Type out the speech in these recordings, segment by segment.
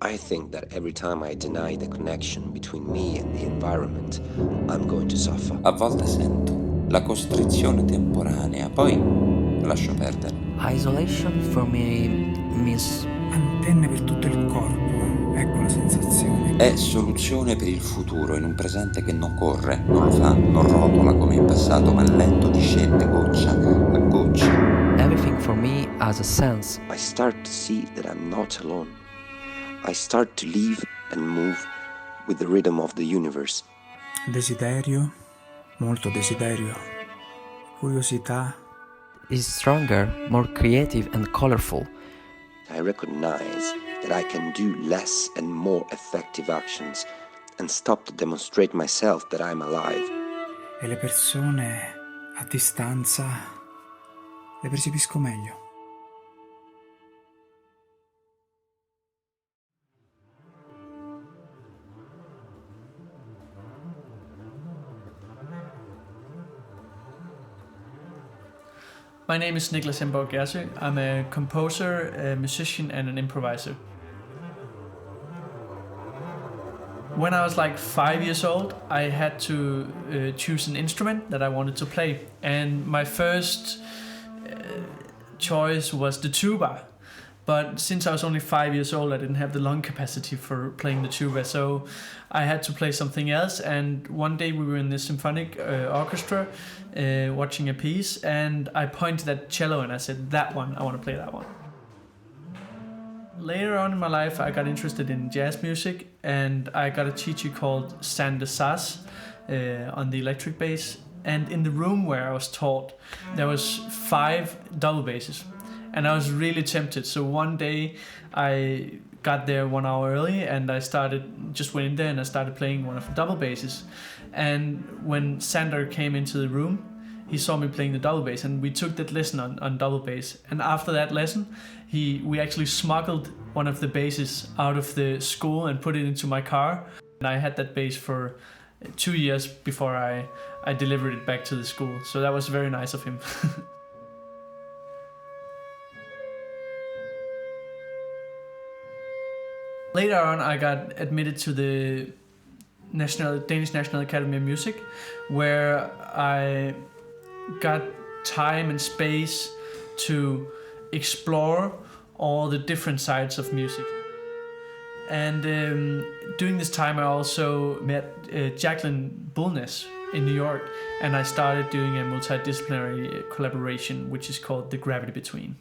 I think that every time I deny the connection between me and the environment, I'm going to suffer. A volte sento la costrizione temporanea, poi lascio perdere. Isolation for me means antenne per tutto il corpo, ecco la sensazione. È soluzione per il futuro in un presente che non corre, non fa, non rotola come in passato, ma lento discende goccia a goccia. everything for me has a sense. I start to see that I'm not alone. I start to live and move with the rhythm of the universe. Desiderio, molto desiderio, curiosità. Is stronger, more creative and colorful. I recognize that I can do less and more effective actions and stop to demonstrate myself that I'm alive. E le persone a distanza le percepisco meglio. My name is Niklas Emborg Gjersøe. I'm a composer, a musician and an improviser. When I was like 5 years old, I had to choose an instrument that I wanted to play. And my first choice was the tuba. But since I was only 5 years old, I didn't have the lung capacity for playing the tuba. So I had to play something else. And one day we were in the symphonic orchestra watching a piece. And I pointed at cello and I said, that one, I want to play that one. Later on in my life, I got interested in jazz music. And I got a teacher called Sander Sass on the electric bass. And in the room where I was taught, there was 5 double basses. And I was really tempted. So one day I got there 1 hour early and I just went in there and I started playing one of the double basses. And when Sander came into the room, he saw me playing the double bass and we took that lesson on double bass. And after that lesson, we actually smuggled one of the basses out of the school and put it into my car. And I had that bass for 2 years before I delivered it back to the school. So that was very nice of him. Later on, I got admitted to the Danish National Academy of Music, where I got time and space to explore all the different sides of music. And during this time, I also met Jacqueline Bulnés in New York, and I started doing a multidisciplinary collaboration, which is called the GraVity Between.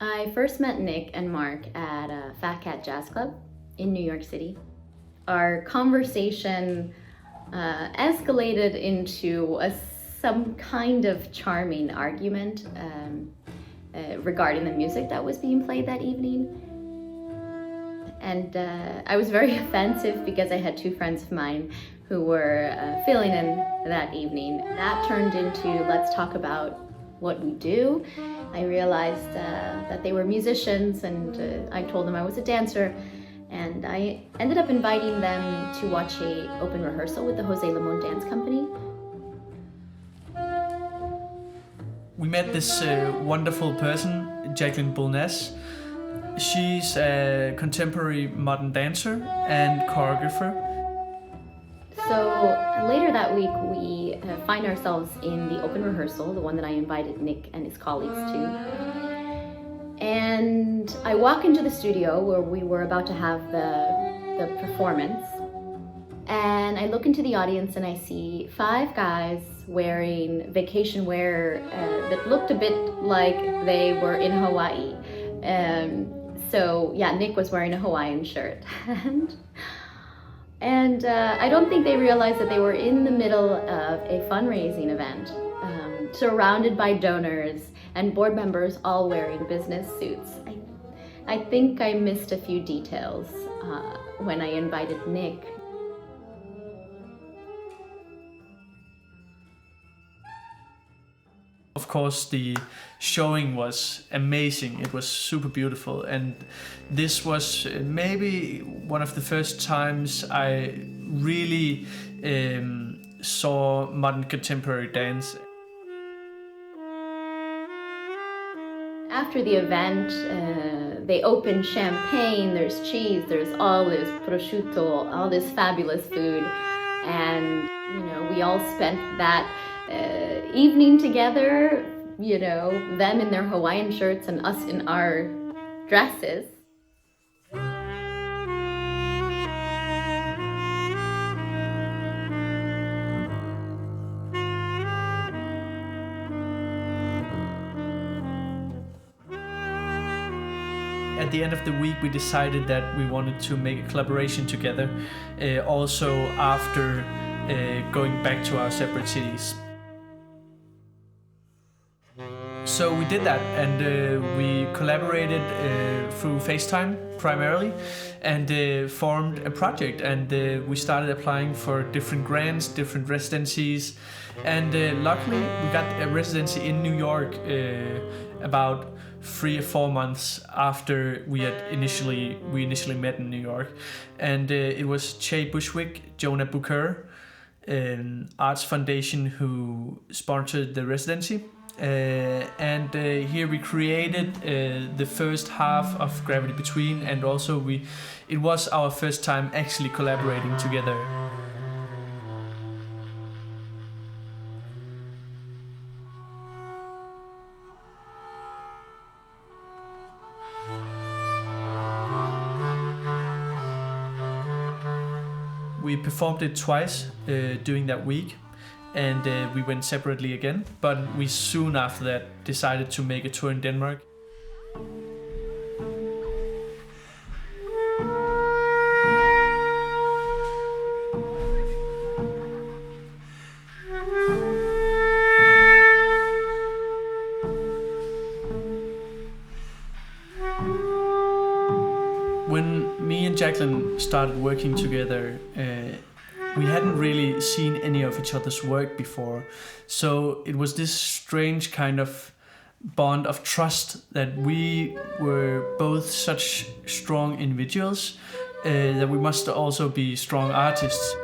I first met Nick and Marc at a Fat Cat Jazz Club in New York City. Our conversation escalated into some kind of charming argument regarding the music that was being played that evening. And I was very offensive because I had 2 friends of mine who were filling in that evening. That turned into, let's talk about what we do. I realized that they were musicians and I told them I was a dancer. And I ended up inviting them to watch a open rehearsal with the José Limón Dance Company. We met this wonderful person, Jacqueline Bulnés. She's a contemporary modern dancer and choreographer. So later that week, we find ourselves in the open rehearsal, the one that I invited Nick and his colleagues to. And I walk into the studio where we were about to have the performance. And I look into the audience and I see 5 guys wearing vacation wear that looked a bit like they were in Hawaii. So yeah, Nick was wearing a Hawaiian shirt. And I don't think they realized that they were in the middle of a fundraising event, surrounded by donors and board members all wearing business suits. I think I missed a few details when I invited Nick. Of course, the showing was amazing. It was super beautiful, and this was maybe one of the first times I really saw modern contemporary dance. After the event, they opened champagne, there's cheese, there's olives, prosciutto, all this fabulous food, and we all spent that evening together, them in their Hawaiian shirts and us in our dresses. At the end of the week, we decided that we wanted to make a collaboration together, also after going back to our separate cities. So we did that, and we collaborated through FaceTime primarily, and formed a project, and we started applying for different grants, different residencies, and luckily we got a residency in New York about 3 or 4 months after we initially met in New York, and it was Che Bushwick, Jonah Booker, Arts Foundation who sponsored the residency. And here we created the first half of GraVity Between, and also it was our first time actually collaborating together. We performed it twice during that week, and we went separately again, but we soon after that decided to make a tour in Denmark. When me and Jacqueline started working together, we hadn't really seen any of each other's work before, so it was this strange kind of bond of trust that we were both such strong individuals, that we must also be strong artists.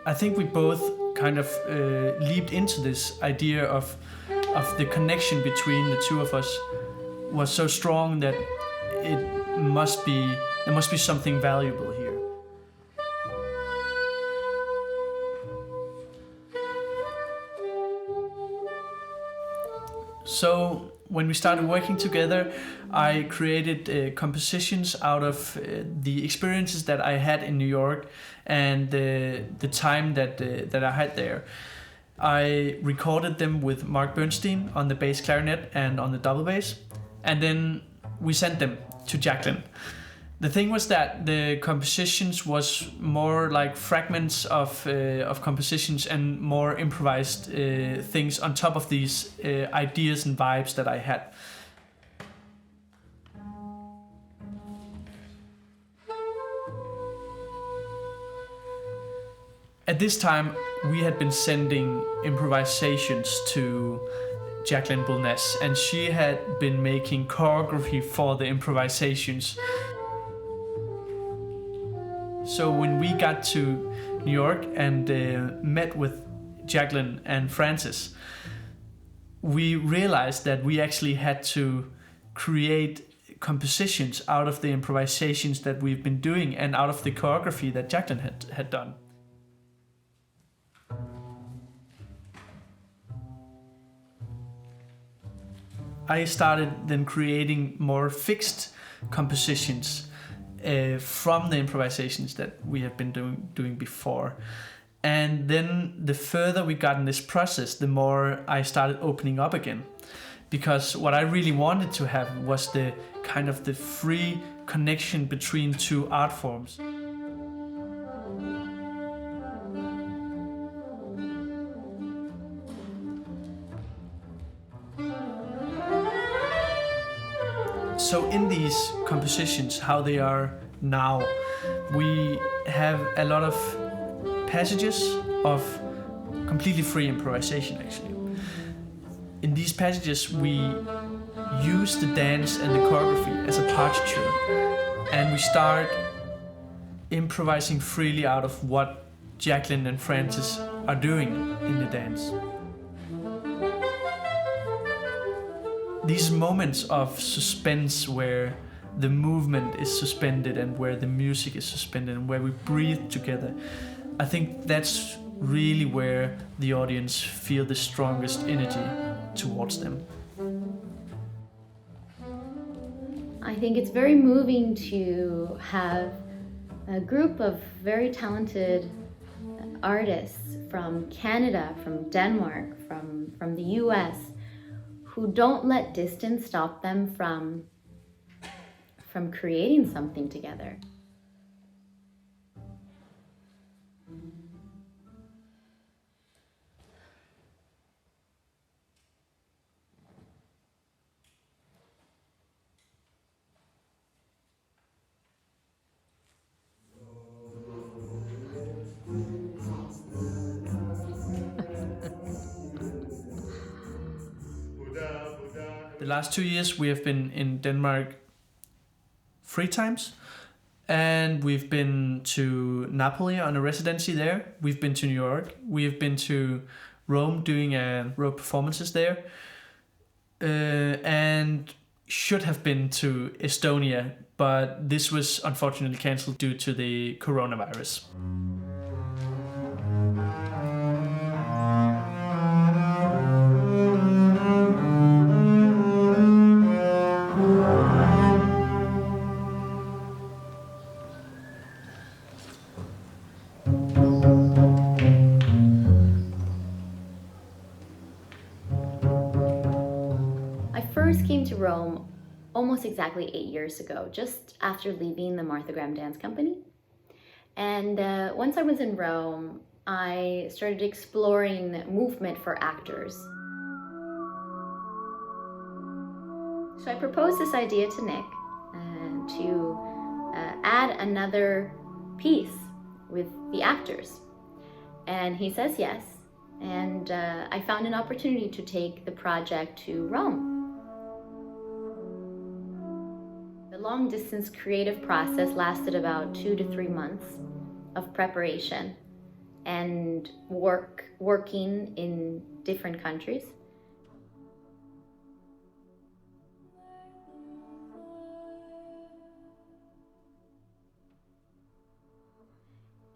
I think we both kind of leaped into this idea of the connection between the two of us was so strong that there must be something valuable here. So when we started working together, I created compositions out of the experiences that I had in New York and the time that I had there. I recorded them with Marc Bernstein on the bass clarinet and on the double bass, and then we sent them to Jacqueline. The thing was that the compositions was more like fragments of compositions and more improvised things on top of these ideas and vibes that I had. At this time, we had been sending improvisations to Jacqueline Bulnés, and she had been making choreography for the improvisations. So when we got to New York and met with Jacqueline and Francis, we realized that we actually had to create compositions out of the improvisations that we've been doing and out of the choreography that Jacqueline had done. I started then creating more fixed compositions from the improvisations that we have been doing before. And then the further we got in this process, the more I started opening up again. Because what I really wanted to have was the kind of the free connection between two art forms. So in these compositions, how they are now, we have a lot of passages of completely free improvisation, actually. In these passages, we use the dance and the choreography as a partiture, and we start improvising freely out of what Jacqueline and Francis are doing in the dance. These moments of suspense where the movement is suspended and where the music is suspended and where we breathe together, I think that's really where the audience feel the strongest energy towards them. I think it's very moving to have a group of very talented artists from Canada, from Denmark, from the US, who don't let distance stop them from creating something together. The last 2 years we have been in Denmark 3 times, and we've been to Napoli on a residency there. We've been to New York. We have been to Rome doing road performances there, and should have been to Estonia, but this was unfortunately cancelled due to the coronavirus. Rome almost exactly 8 years ago, just after leaving the Martha Graham Dance Company. And once I was in Rome, I started exploring movement for actors. So I proposed this idea to Nick to add another piece with the actors. And he says yes. And I found an opportunity to take the project to Rome. The long-distance creative process lasted about 2 to 3 months of preparation and working in different countries.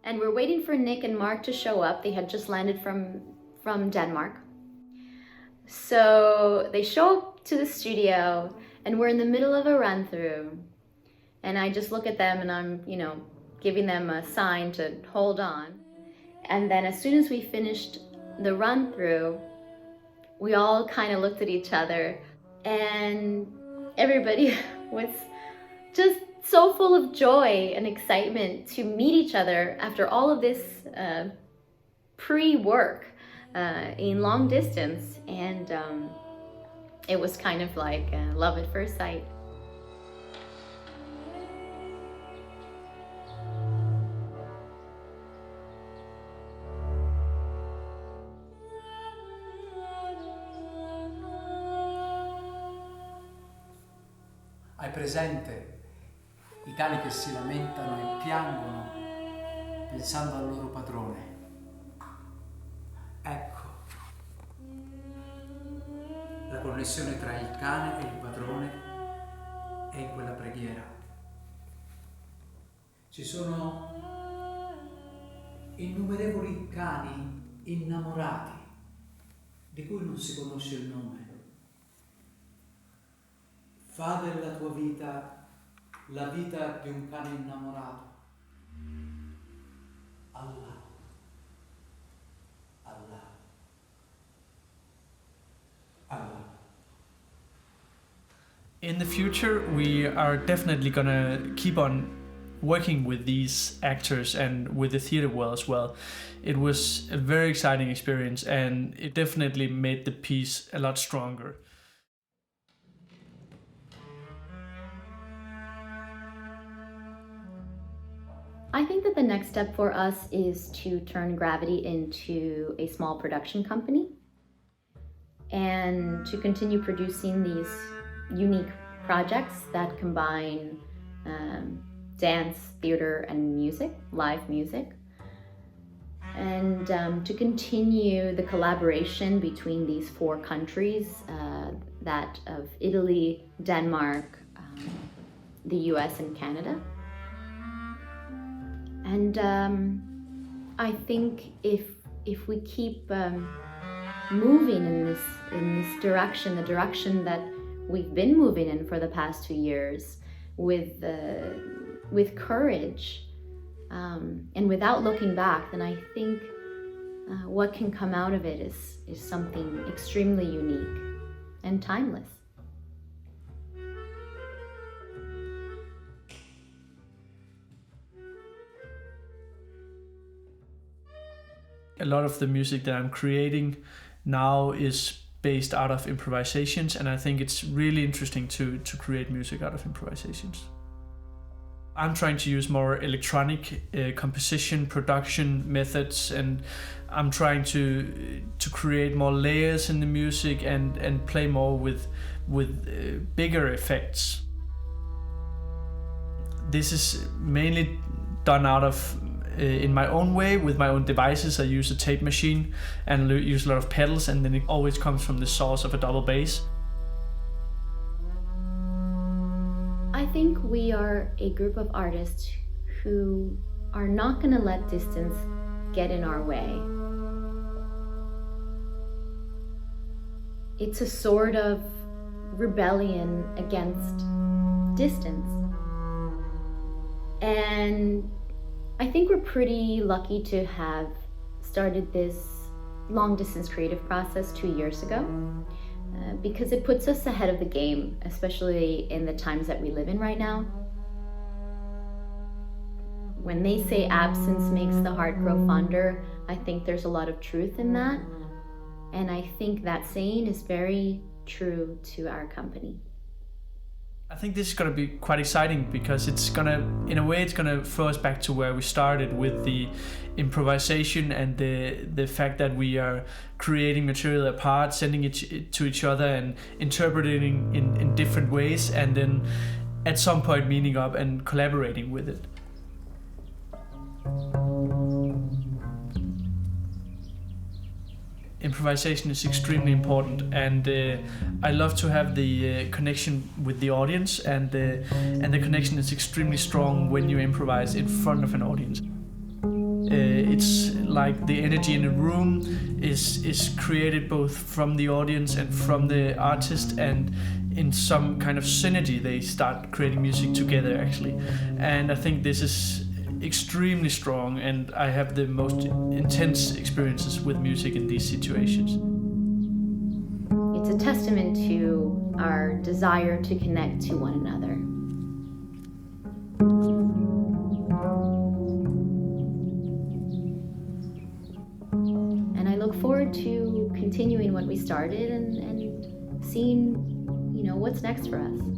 And we're waiting for Nick and Marc to show up. They had just landed from Denmark. So they show up to the studio, and we're in the middle of a run-through. And I just look at them and I'm, giving them a sign to hold on. And then as soon as we finished the run-through, we all kind of looked at each other, and everybody was just so full of joy and excitement to meet each other after all of this pre-work in long distance. And it was kind of like love at first sight. presente i cani che si lamentano e piangono pensando al loro padrone. Ecco, la connessione tra il cane e il padrone è in quella preghiera. Ci sono innumerevoli cani innamorati di cui non si conosce il nome. Fa della tua vita la vita di un cane innamorato. Allah. Allah. Allah. In the future, we are definitely gonna keep on working with these actors and with the theater world as well. It was a very exciting experience, and it definitely made the piece a lot stronger. I think that the next step for us is to turn GraVity into a small production company and to continue producing these unique projects that combine dance, theater, and music, live music, and to continue the collaboration between these 4 countries, that of Italy, Denmark, the US, and Canada. And I think if we keep moving in this direction, the direction that we've been moving in for the past 2 years, with courage and without looking back, then I think what can come out of it is something extremely unique and timeless. A lot of the music that I'm creating now is based out of improvisations, and I think it's really interesting to create music out of improvisations. I'm trying to use more electronic composition, production methods, and I'm trying to create more layers in the music and play more with bigger effects. This is mainly done out of in my own way, with my own devices. I use a tape machine and use a lot of pedals, and then it always comes from the source of a double bass. I think we are a group of artists who are not going to let distance get in our way. It's a sort of rebellion against distance. And I think we're pretty lucky to have started this long-distance creative process 2 years ago, because it puts us ahead of the game, especially in the times that we live in right now. When they say absence makes the heart grow fonder, I think there's a lot of truth in that. And I think that saying is very true to our company. I think this is going to be quite exciting, because it's going to, in a way, it's going to throw us back to where we started with the improvisation and the fact that we are creating material apart, sending it to each other and interpreting in different ways, and then at some point meeting up and collaborating with it. Improvisation is extremely important, and I love to have the connection with the audience, and the connection is extremely strong when you improvise in front of an audience. It's like the energy in the room is created both from the audience and from the artist, and in some kind of synergy they start creating music together actually. And I think this is extremely strong, and I have the most intense experiences with music in these situations. It's a testament to our desire to connect to one another. And I look forward to continuing what we started and seeing, what's next for us.